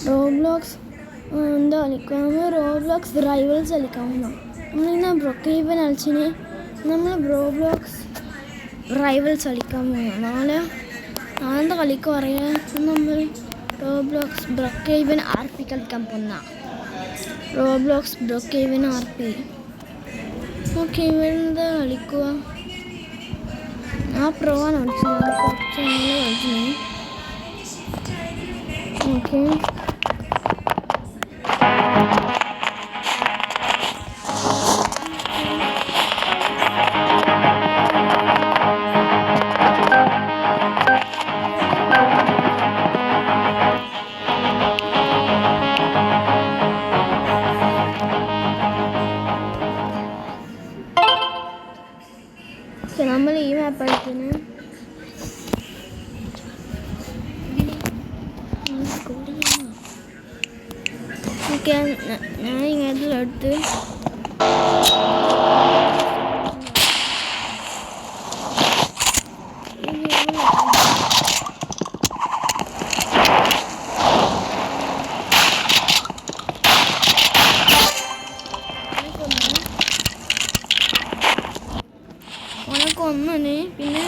Roblox എന്താ കളിക്കാം? Roblox rivals കളിക്കാമെന്നോ? നമ്മളിന്ന് ബ്രൊക്കേവൻ കളിച്ചിന്. നമ്മൾ റോബ്ലോക്സ് റൈവൽസ് കളിക്കാൻ പോകുന്നു. നാളെ കളിക്കുക പറയാം. നമ്മൾ റോബ്ലോക്സ് ബ്രൊക്കേവൻ RP കളിക്കാൻ പോകുന്ന റോബ്ലോക്സ് ബ്രൊക്കേവൻ RP. ഓക്കെ, ഇവരെന്താ കളിക്കുക? ആ പ്രോവാണ് കളിച്ചത്. കുറച്ച് നല്ല കളിച്ചത്. ഓക്കെ, നമ്മൾ ഈ മാപ്പ് കളിക്കുന്നു. ഓക്കെ, ഞാൻ ഇങ്ങനത്തെ എടുത്ത് കൊന്നിന്. പിന്നെ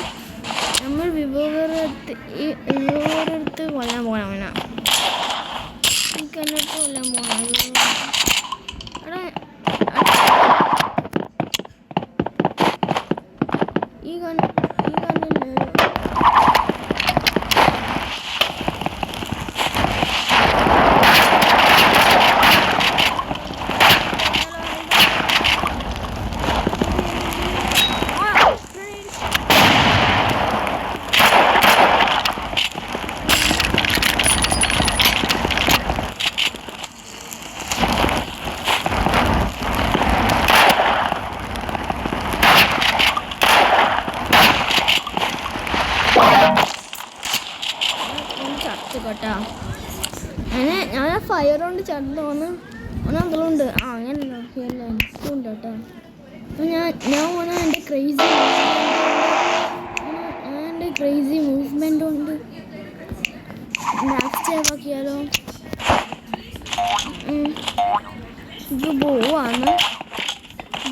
നമ്മൾ വിഭവരെടുത്ത് കൊല്ലാൻ പോകണം. അവനാ എനിക്ക് എന്നിട്ട് കൊല്ലാൻ പോകണം. ഈ കണ്ണില്ലേ കേട്ടോ. ഞാൻ ഫയർ കൊണ്ട് ചടന്ന് ഉണ്ട്. അങ്ങനെയല്ലോ ഉണ്ട് കേട്ടോ. അപ്പം ഞാൻ ഓനെ എൻ്റെ ക്രേസി മൂവ്മെൻ്റ് കൊണ്ട് ബാക്ക് സ്റ്റേപ്പ് ആക്കിയാലോ. ഇത് ബോവാണ്.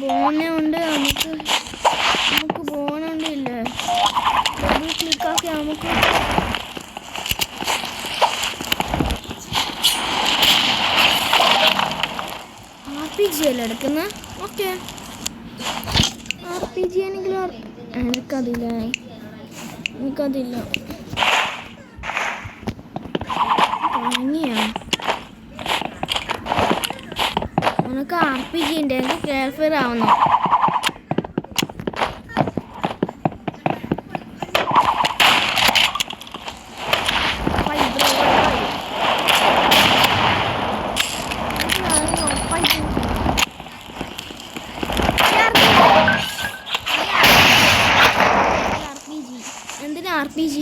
ബോനെ കൊണ്ട് നമുക്ക് ബോനുണ്ട് ഇല്ലേ, ഡബിൾ ക്ലിക്കാക്കി നമുക്ക് RPG അല്ലേ എടുക്കുന്നത്. ഓക്കെ, RPG ആണെങ്കിലും എനിക്കതില്ല. തുടങ്ങിയാ നിനക്ക് RPG ഉണ്ട്. എനിക്ക് കേഫർ ആവുന്നു. RPG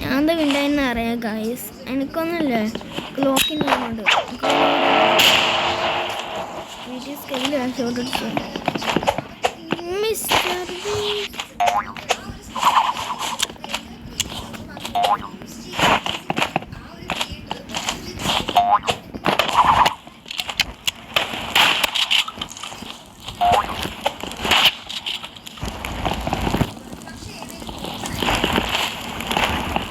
ഞാൻ വിണ്ടായെന്ന് അറിയാം ഗൈസ്. എനിക്കൊന്നുമില്ലേ ക്ലോക്കിൻ്റെ കൊണ്ട് വീട്ടിൽ സ്കെയിൽ ഷോട്ട് അടിച്ചു. മിസ്റ്റർ